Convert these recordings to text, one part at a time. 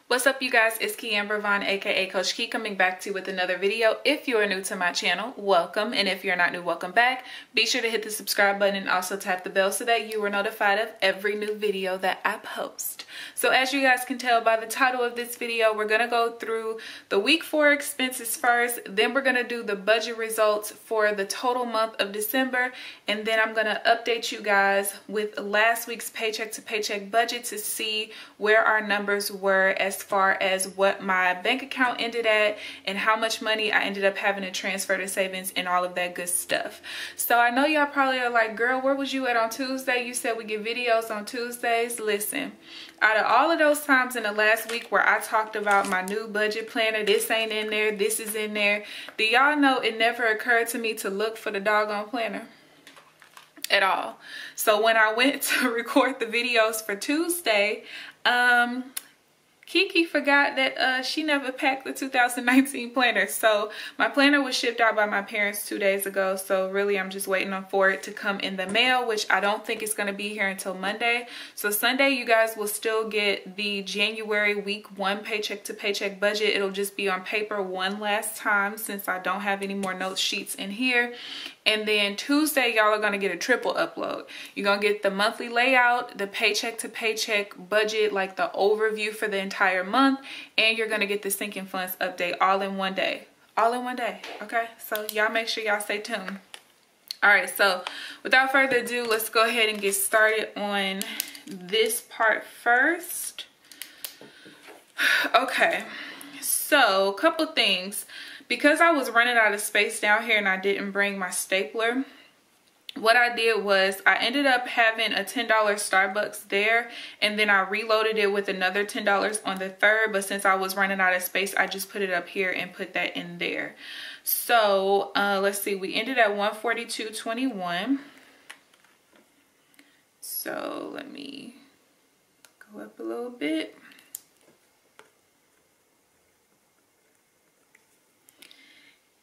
What's up, you guys? It's KeAmber Vaughn, aka CoachKe, coming back to you with another video. If you are new to my channel, welcome, and if you're not new, welcome back. Be sure to hit the subscribe button and also tap the bell so that you are notified of every new video that I post. So as you guys can tell by the title of this video, we're gonna go through the week 4 expenses first, then we're gonna do the budget results for the total month of December, and then I'm gonna update you guys with last week's paycheck to paycheck budget to see where our numbers were as far as what my bank account ended at and how much money I ended up having to transfer to savings and all of that good stuff. So I know y'all probably are like, girl, where was you at on Tuesday? You said we get videos on Tuesdays. Listen, out of all of those times in the last week where I talked about my new budget planner, this ain't in there, this is in there, do y'all know it never occurred to me to look for the doggone planner at all? So when I went to record the videos for Tuesday, Kiki forgot that she never packed the 2019 planner. So my planner was shipped out by my parents 2 days ago. So really I'm just waiting for it to come in the mail, which I don't think it's going to be here until Monday. So Sunday you guys will still get the January week 1 paycheck to paycheck budget. It'll just be on paper one last time since I don't have any more note sheets in here. And then Tuesday, y'all are going to get a triple upload. You're going to get the monthly layout, the paycheck to paycheck budget, like the overview for the entire month, and you're going to get the sinking funds update all in one day. All in one day, okay? So y'all make sure y'all stay tuned. All right, so without further ado, let's go ahead and get started on this part first. Okay, so a couple things. Because I was running out of space down here and I didn't bring my stapler, what I did was I ended up having a $10 Starbucks there, and then I reloaded it with another $10 on the 3rd, but since I was running out of space, I just put it up here and put that in there. So let's see, we ended at $142.21. So let me go up a little bit.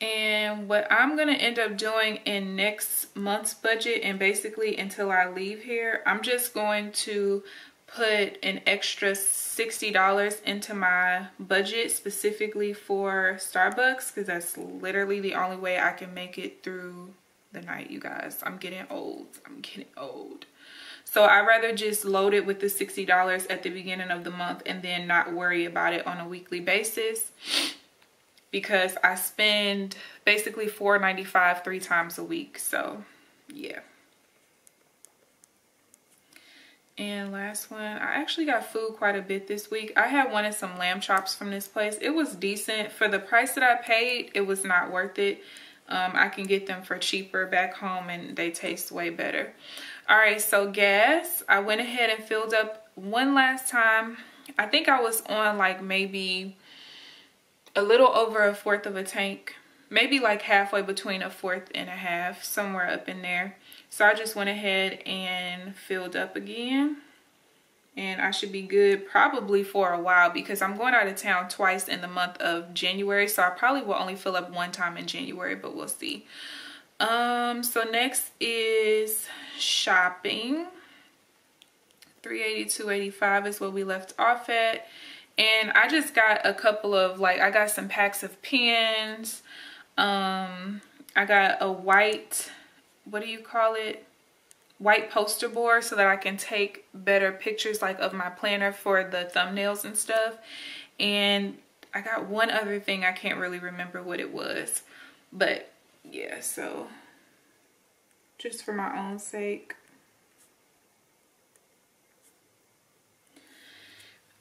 And what I'm going to end up doing in next month's budget, and basically until I leave here, I'm just going to put an extra $60 into my budget specifically for Starbucks, because that's literally the only way I can make it through the night, you guys. I'm getting old. I'm getting old. So I'd rather just load it with the $60 at the beginning of the month and then not worry about it on a weekly basis, because I spend basically $4.95 3 times a week. So yeah. And last one, I actually got food quite a bit this week. I had wanted some lamb chops from this place. It was decent. For the price that I paid, it was not worth it. I can get them for cheaper back home and they taste way better. All right, so gas, I went ahead and filled up one last time. I think I was on like maybe a little over 1/4 of a tank, maybe like halfway between 1/4 and 1/2, somewhere up in there. So I just went ahead and filled up again, and I should be good probably for a while because I'm going out of town twice in the month of January, so I probably will only fill up one time in January, but we'll see. So next is shopping. $382.85 is what we left off at. And I just got a couple of, like, I got some packs of pens. I got a white, what do you call it? White poster board so that I can take better pictures like of my planner for the thumbnails and stuff. And I got one other thing, I can't really remember what it was. But yeah, so just for my own sake.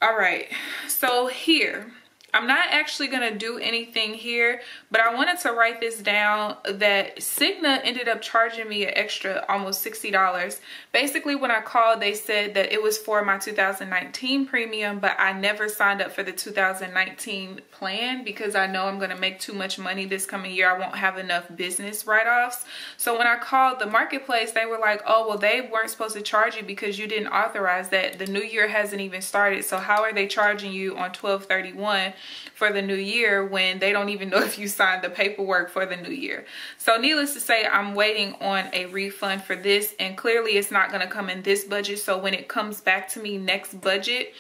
All right, so here, I'm not actually gonna do anything here, but I wanted to write this down that Cigna ended up charging me an extra almost $60. Basically, when I called, they said that it was for my 2019 premium, but I never signed up for the 2019 plan because I know I'm gonna make too much money this coming year. I won't have enough business write-offs. So when I called the marketplace, they were like, oh, well, they weren't supposed to charge you because you didn't authorize that. The new year hasn't even started, so how are they charging you on 12/31 for the new year when they don't even know if you signed the paperwork for the new year. So needless to say, I'm waiting on a refund for this, and clearly it's not going to come in this budget. So when it comes back to me next budget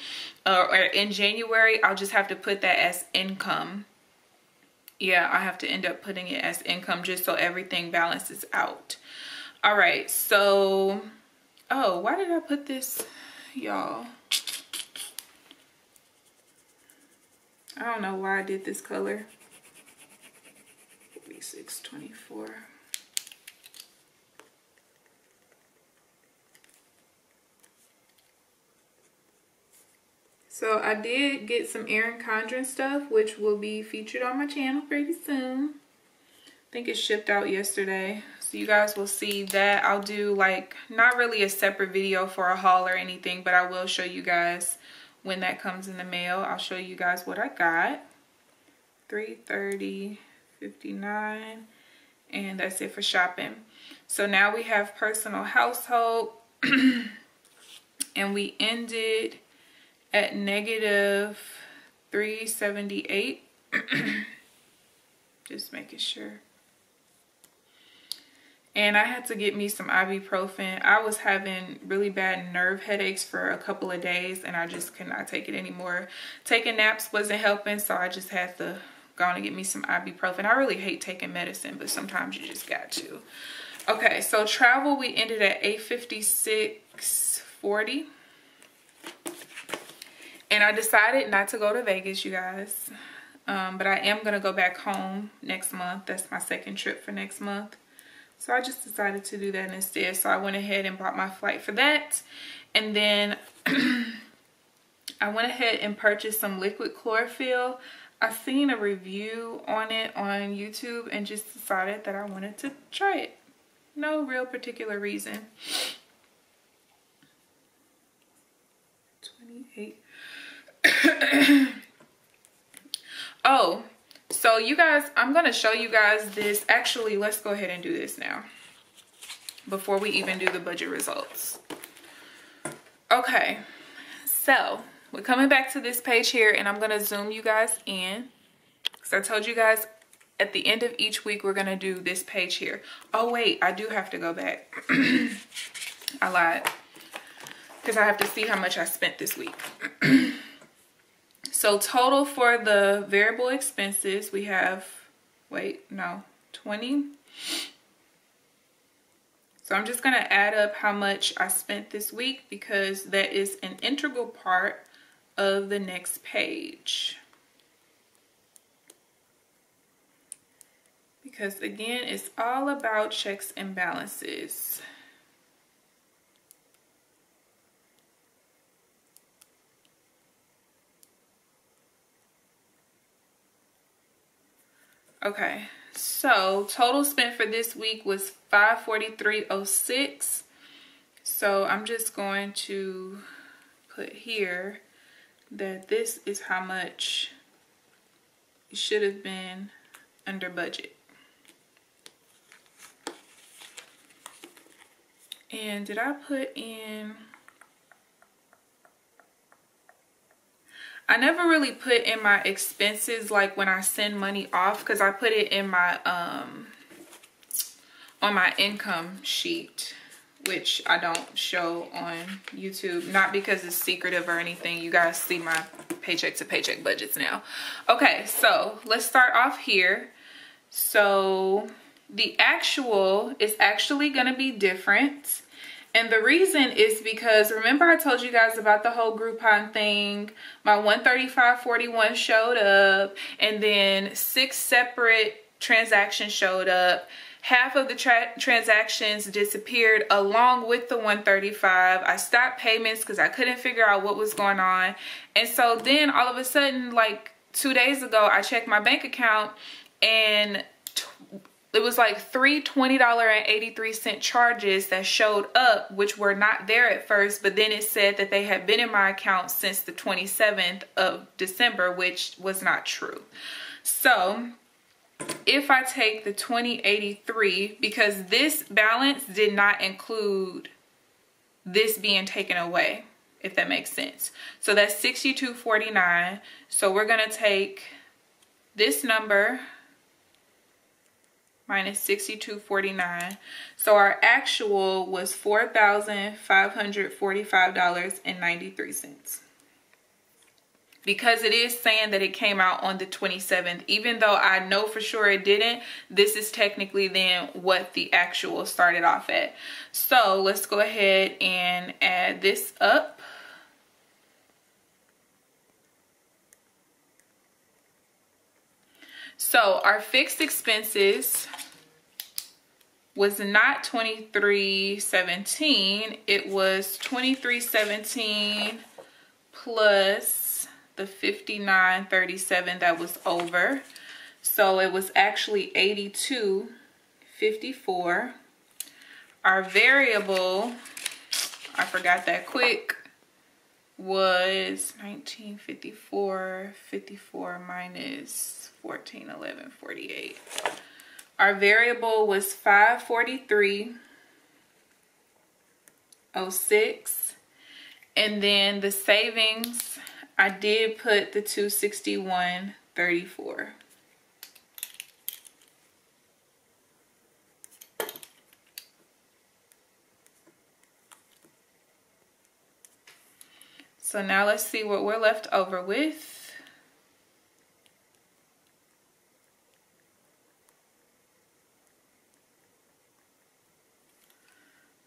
or in January, I'll just have to put that as income. Yeah, I have to end up putting it as income just so everything balances out. All right, so, oh, why did I put this, y'all? I don't know why I did this color. 4624. So I did get some Erin Condren stuff, which will be featured on my channel pretty soon. I think it shipped out yesterday. So you guys will see that. I'll do like, not really a separate video for a haul or anything, but I will show you guys when that comes in the mail. I'll show you guys what I got. $330.59, and that's it for shopping. So now we have personal household, and we ended at negative 378. Just making sure. And I had to get me some ibuprofen. I was having really bad nerve headaches for a couple of days, and I just could not take it anymore. Taking naps wasn't helping, so I just had to go on and get me some ibuprofen. I really hate taking medicine, but sometimes you just got to. Okay, so travel, we ended at $856.40. And I decided not to go to Vegas, you guys. But I am going to go back home next month. That's my second trip for next month. So I just decided to do that instead. So I went ahead and bought my flight for that. And then I went ahead and purchased some liquid chlorophyll. I seen a review on it on YouTube and just decided that I wanted to try it. No real particular reason. 28. Oh, so you guys, I'm going to show you guys this. Actually, let's go ahead and do this now before we even do the budget results. Okay, so we're coming back to this page here, and I'm going to zoom you guys in. So I told you guys at the end of each week, we're going to do this page here. Oh, wait, I do have to go back. I lied. Because I have to see how much I spent this week. So total for the variable expenses, we have, 20. So I'm just going to add up how much I spent this week, because that is an integral part of the next page. Because again, it's all about checks and balances. Okay, so total spent for this week was $543.06. So I'm just going to put here that this is how much it should have been under budget. And did I put in... I never really put in my expenses like when I send money off, because I put it in my on my income sheet, which I don't show on YouTube, not because it's secretive or anything. You guys see my paycheck to paycheck budgets now. Okay, so let's start off here. So the actual is actually going to be different. And the reason is because, remember I told you guys about the whole Groupon thing? My $135.41 showed up, and then 6 separate transactions showed up. Half of the transactions disappeared along with the $135. I stopped payments because I couldn't figure out what was going on. And so then all of a sudden, like 2 days ago, I checked my bank account, and it was like 3 $20.83 charges that showed up, which were not there at first, but then it said that they had been in my account since the 27th of December, which was not true. So if I take the $20.83, because this balance did not include this being taken away. if that makes sense. So that's $62.49. So we're gonna take this number minus $62.49. So our actual was $4,545.93. Because it is saying that it came out on the 27th, even though I know for sure it didn't, this is technically then what the actual started off at. So let's go ahead and add this up. So our fixed expenses was not $23.17, it was $23.17 plus the $59.37 that was over. So it was actually $82.54. Our variable, I forgot that quick, was $19.54 minus $14.11.48. Our variable was $543.06, and then the savings, I did put the $261.34. So now let's see what we're left over with.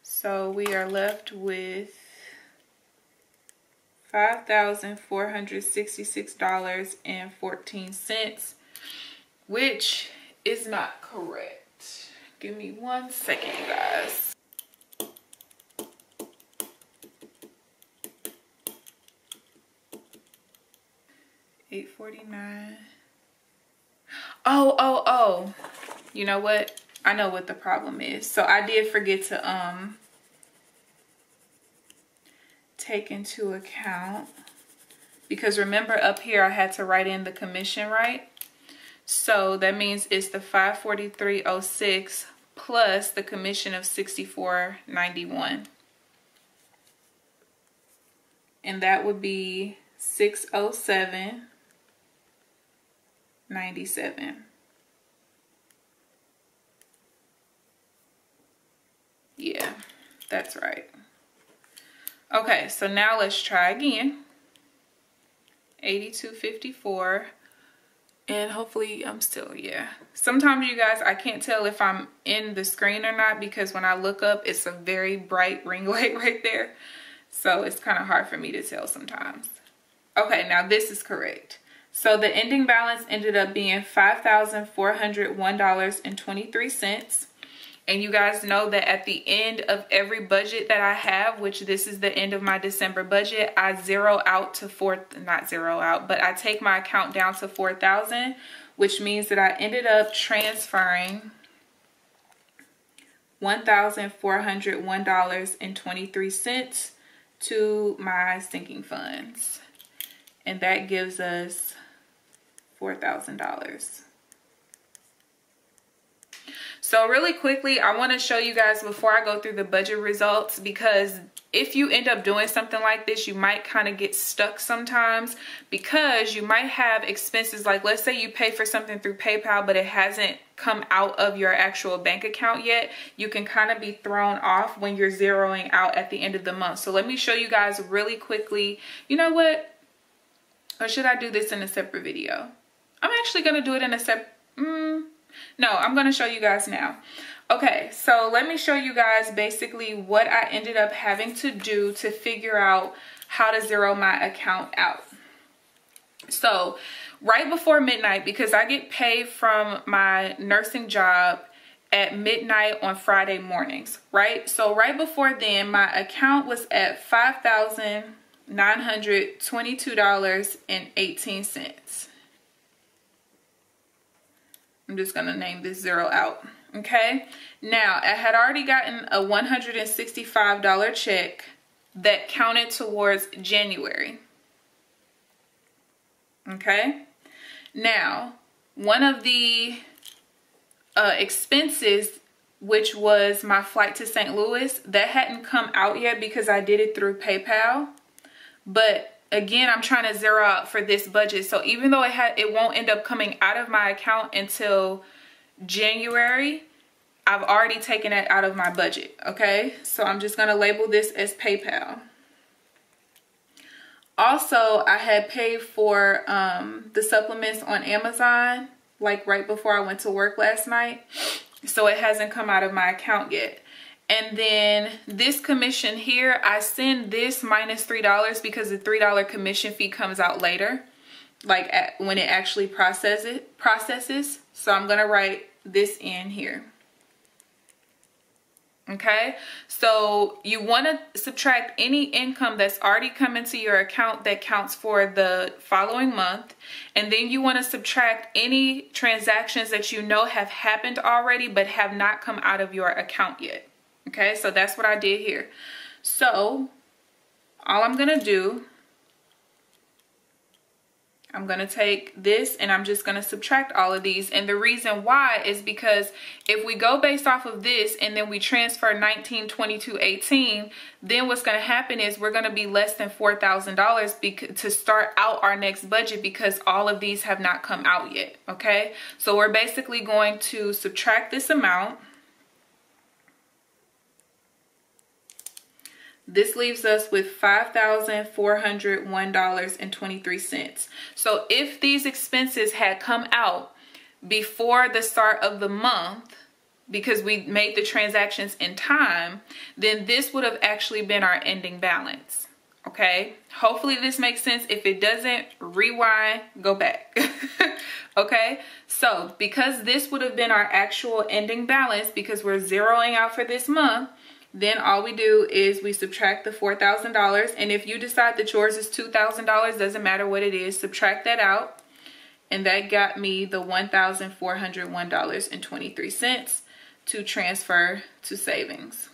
So we are left with $5,466.14, which is not correct. Give me 1 second, you guys. $849. Oh. You know what? I know what the problem is. So I did forget to take into account, because remember up here I had to write in the commission, right? So that means it's the $543.06 plus the commission of $64.91, and that would be $607.97. Yeah, that's right. Okay, so now let's try again. $82.54, and hopefully I'm still, yeah. Sometimes, you guys, I can't tell if I'm in the screen or not, because when I look up, it's a very bright ring light right there. So it's kind of hard for me to tell sometimes. Okay, now this is correct. So the ending balance ended up being $5,401.23. And you guys know that at the end of every budget that I have, which this is the end of my December budget, I zero out to I take my account down to 4,000, which means that I ended up transferring $1,401.23 to my sinking funds. And that gives us $4,000. So really quickly, I want to show you guys before I go through the budget results, because if you end up doing something like this, you might kind of get stuck sometimes, because you might have expenses like, let's say you pay for something through PayPal, but it hasn't come out of your actual bank account yet. You can kind of be thrown off when you're zeroing out at the end of the month. So let me show you guys really quickly. You know what? Or should I do this in a separate video? I'm actually going to do it in a separate... No, I'm going to show you guys now. Okay, so let me show you guys basically what I ended up having to do to figure out how to zero my account out. So right before midnight, because I get paid from my nursing job at midnight on Friday mornings, right? So right before then, my account was at $5,922.18. I'm just going to name this zero out. Okay. Now, I had already gotten a $165 check that counted towards January. Okay. Now, one of the expenses, which was my flight to St. Louis, that hadn't come out yet because I did it through PayPal. But again, I'm trying to zero out for this budget. So even though it won't end up coming out of my account until January, I've already taken it out of my budget, okay? So I'm just gonna label this as PayPal. Also, I had paid for the supplements on Amazon, like right before I went to work last night. So it hasn't come out of my account yet. And then this commission here, I send this minus $3 because the $3 commission fee comes out later, like when it actually processes. So I'm gonna write this in here. Okay, so you want to subtract any income that's already come into your account that counts for the following month, and then you want to subtract any transactions that you know have happened already but have not come out of your account yet. Okay, so that's what I did here. So all I'm gonna do, I'm gonna take this and I'm just gonna subtract all of these. And the reason why is because if we go based off of this and then we transfer 19, 22, 18, then what's gonna happen is we're gonna be less than $4,000 to start out our next budget, because all of these have not come out yet, okay? So we're basically going to subtract this amount. This leaves us with $5,401.23. So if these expenses had come out before the start of the month, because we made the transactions in time, then this would have actually been our ending balance. Okay, hopefully this makes sense. If it doesn't, rewind, go back. Okay, so because this would have been our actual ending balance, because we're zeroing out for this month, then all we do is we subtract the $4,000. And if you decide that yours is $2,000, doesn't matter what it is, subtract that out. And that got me the $1,401.23 to transfer to savings.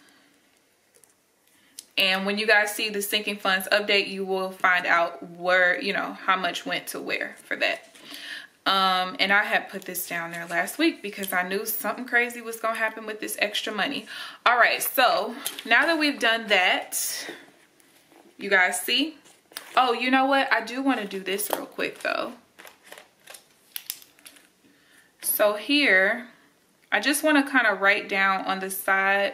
And when you guys see the sinking funds update, you will find out where, you know, how much went to where for that. And I had put this down there last week because I knew something crazy was gonna happen with this extra money. All right, so now that we've done that, you guys see? Oh, you know what? I do want to do this real quick though. So here, I just want to kind of write down on the side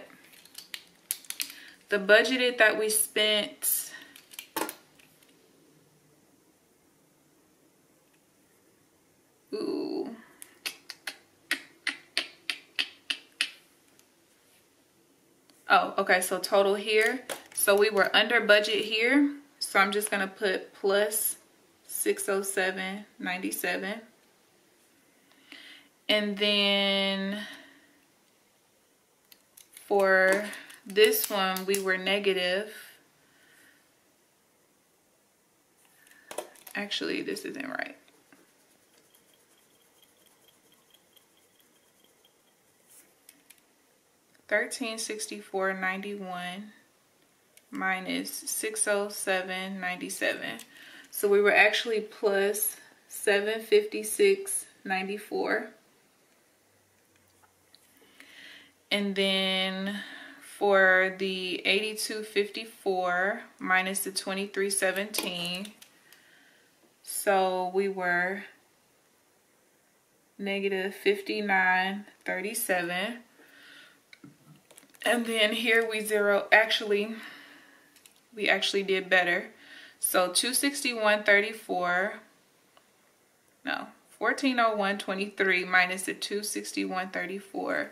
the budgeted that we spent. Ooh. Oh, okay, so total here. So we were under budget here. So I'm just gonna put plus 607.97. And then for this one, we were negative. Actually, this isn't right. $1,364.91 minus $607.97. So we were actually plus $756.94. And then for the $82.54 minus the $23.17, so we were negative $59.37. And then here we actually did better. So 261.34, no, 1401.23 minus the 261.34.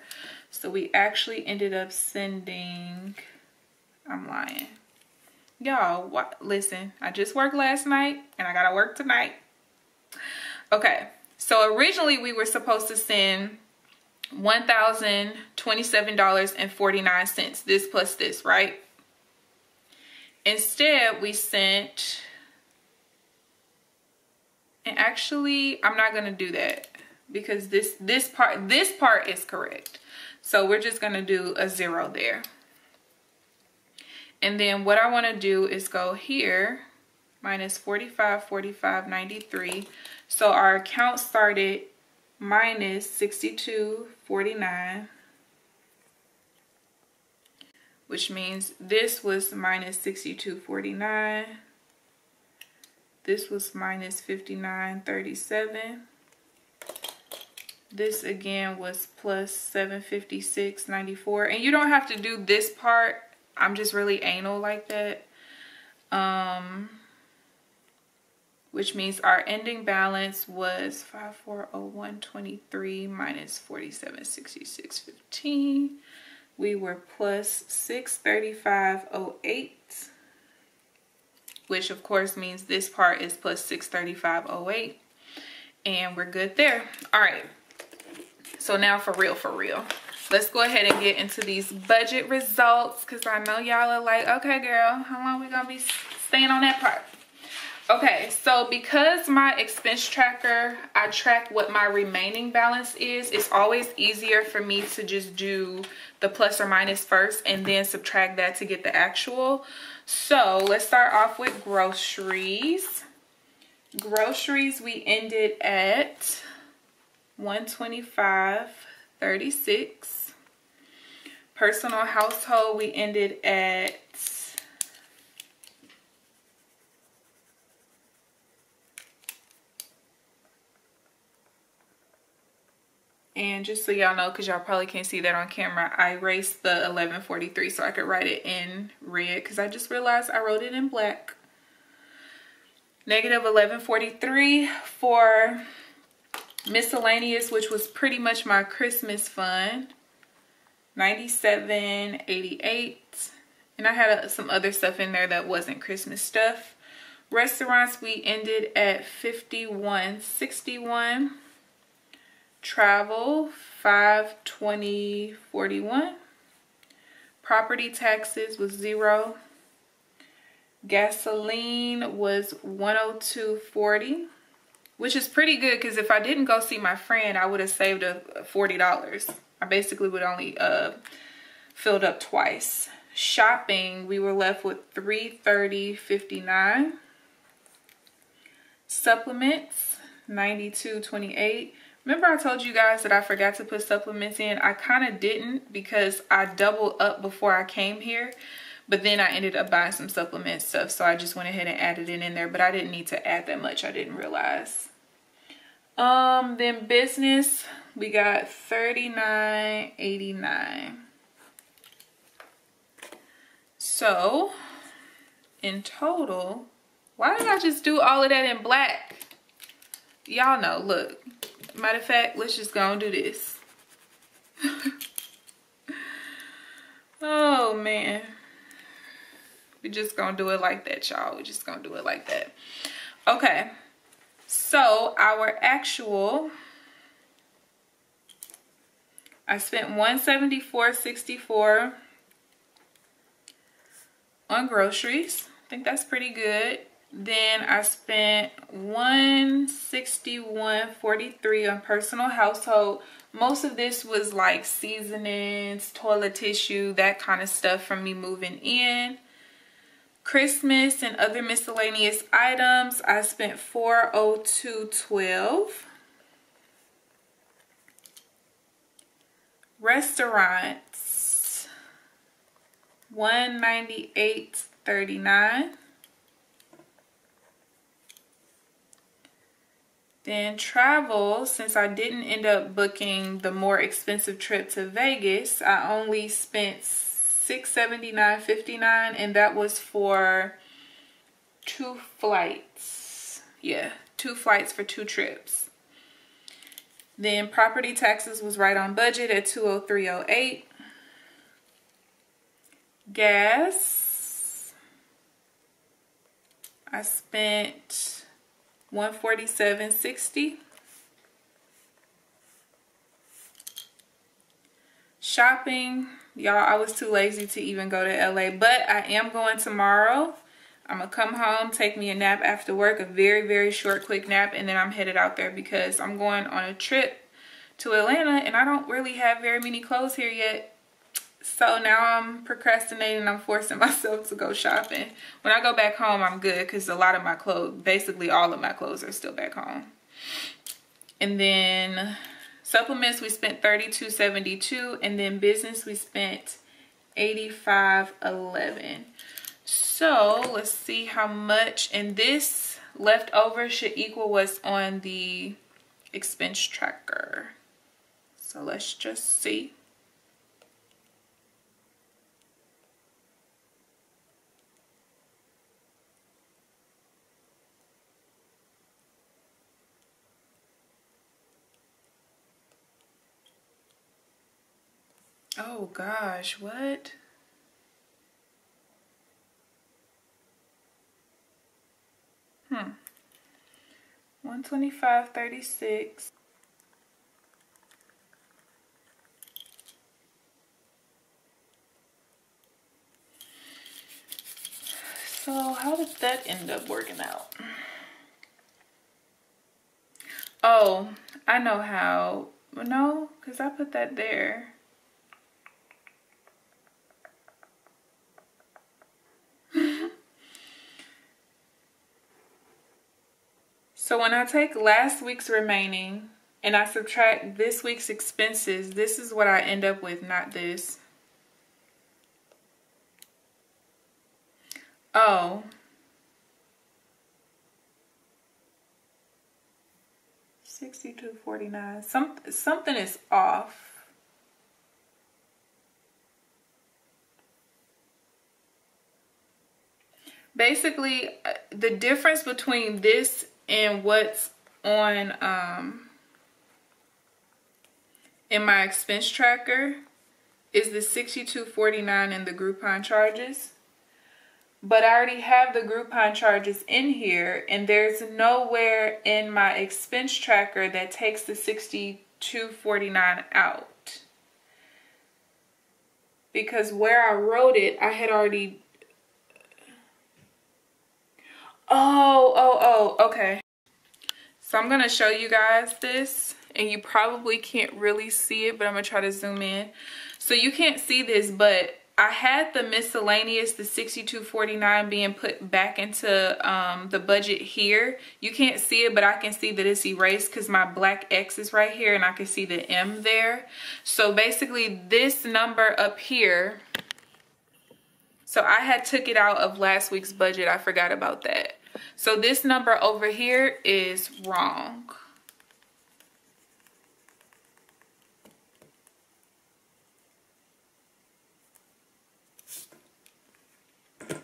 So we actually ended up sending, I'm lying. Y'all, listen, I just worked last night and I gotta work tonight. Okay, so originally we were supposed to send $1,027.49, this plus this, right? Instead, we sent, and actually, I'm not gonna do that because this part is correct. So we're just gonna do a 0 there. And then what I wanna do is go here, minus 45.45.93. So our account started minus 62.49, which means this was minus 62.49, This was minus $59.37. This again was plus $756.94. And you don't have to do this part. I'm just really anal like that. Which means our ending balance was 5401.23 minus 4766.15. We were plus 635.08, which of course means this part is plus 635.08, and we're good there. All right, so now for real, let's go ahead and get into these budget results, because I know y'all are like, okay girl, how long we gonna be staying on that part? Okay, so because my expense tracker, I track what my remaining balance is, it's always easier for me to just do the plus or minus first and then subtract that to get the actual. So let's start off with groceries. Groceries, we ended at $125.36. Personal household, we ended at and just so y'all know, because y'all probably can't see that on camera, I erased the 1143 so I could write it in red, because I just realized I wrote it in black. Negative 1143 for miscellaneous, which was pretty much my Christmas fund. 97.88. And I had some other stuff in there that wasn't Christmas stuff. Restaurants, we ended at 51.61. Travel, 520.41. Property taxes was 0. Gasoline was 102.40, which is pretty good, because if I didn't go see my friend, I would have saved $40. I basically would only filled up twice. Shopping, we were left with $330.59. Supplements, $92.28. Remember I told you guys that I forgot to put supplements in? I kind of didn't, because I doubled up before I came here. But then I ended up buying some supplement stuff, so I just went ahead and added it in there. But I didn't need to add that much. I didn't realize. Then business, we got $39.89. So in total, why did I just do all of that in black? Y'all know, look. Matter of fact, let's just go and do this. Oh man. We just gonna do it like that, y'all. We just gonna do it like that. Okay. So our actual, I spent $174.64 on groceries. I think that's pretty good. Then I spent $161.43 on personal household. Most of this was like seasonings, toilet tissue, that kind of stuff from me moving in. Christmas and other miscellaneous items, I spent $402.12. Restaurants, $198.39. Then travel, since I didn't end up booking the more expensive trip to Vegas, I only spent $679.59, and that was for 2 flights. Yeah, 2 flights for 2 trips. Then property taxes was right on budget at $203.08. Gas, I spent $147.60. Shopping, y'all, I was too lazy to even go to LA, but I am going tomorrow. I'm gonna come home, take me a nap after work, a very, very short, quick nap, and then I'm headed out there because I'm going on a trip to Atlanta and I don't really have very many clothes here yet. So now I'm procrastinating. I'm forcing myself to go shopping. When I go back home, I'm good, because a lot of my clothes, basically all of my clothes, are still back home. And then supplements, we spent $32.72, and then business, we spent $85.11. So let's see how much. And this left over should equal what's on the expense tracker. So let's just see. Oh gosh, what? $125.36. So how did that end up working out? Oh, I know how. No, because I put that there. So when I take last week's remaining and I subtract this week's expenses, this is what I end up with, not this. Oh. $62.49. Something is off. Basically, the difference between this and what's on in my expense tracker is the $62.49 in the Groupon charges. But I already have the Groupon charges in here, and there's nowhere in my expense tracker that takes the $62.49 out. Because where I wrote it, I had already... Oh, okay. So I'm going to show you guys this, and you probably can't really see it, but I'm going to try to zoom in. So you can't see this, but I had the miscellaneous, the $62.49 being put back into the budget here. You can't see it, but I can see that it's erased because my black X is right here, and I can see the M there. So basically this number up here, so I had took it out of last week's budget. I forgot about that. So this number over here is wrong.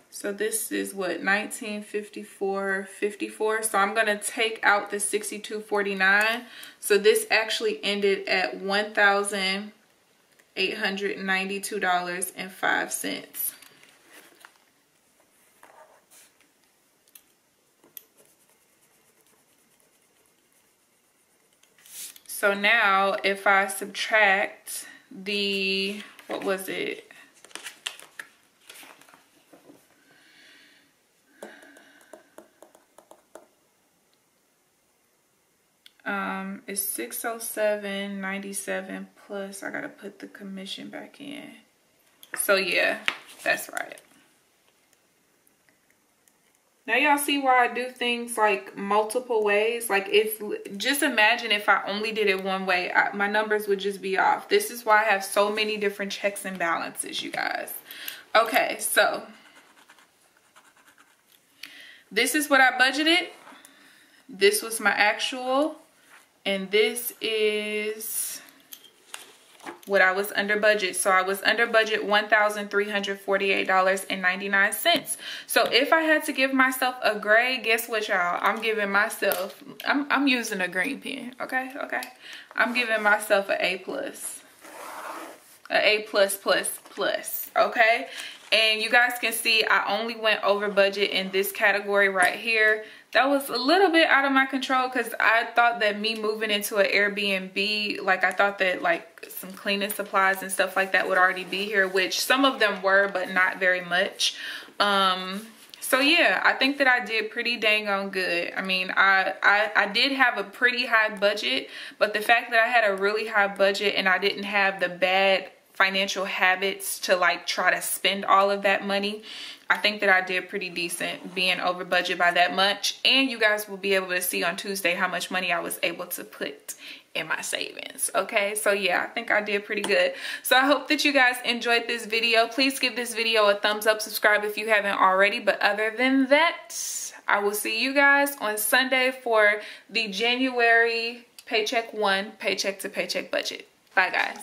So this is what, 1954.54. So I'm gonna take out the $62.49. So this actually ended at $1,892.05. So now if I subtract the, what was it? It's $607.97 plus I gotta put the commission back in. So yeah, that's right. Now y'all see why I do things like multiple ways. Like, if just imagine if I only did it one way, my numbers would just be off. This is why I have so many different checks and balances, you guys. Okay, so this is what I budgeted. This was my actual, and this is what I was under budget. So I was under budget $1,348.99. So if I had to give myself a grade, guess what, y'all? I'm giving myself, I'm using a green pen, okay? I'm giving myself an A+. An A+++, okay? And you guys can see I only went over budget in this category right here. That was a little bit out of my control because I thought that me moving into an Airbnb, like I thought that like some cleaning supplies and stuff like that would already be here, which some of them were, but not very much. So yeah, I think that I did pretty dang on good. I mean, I did have a pretty high budget, but the fact that I had a really high budget and I didn't have the bad financial habits to like try to spend all of that money. I think that I did pretty decent being over budget by that much. And you guys will be able to see on Tuesday how much money I was able to put in my savings. Okay, so yeah, I think I did pretty good. So I hope that you guys enjoyed this video. Please give this video a thumbs up, subscribe if you haven't already. But other than that, I will see you guys on Sunday for the January Paycheck 1 Paycheck to Paycheck budget. Bye guys.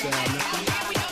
Sound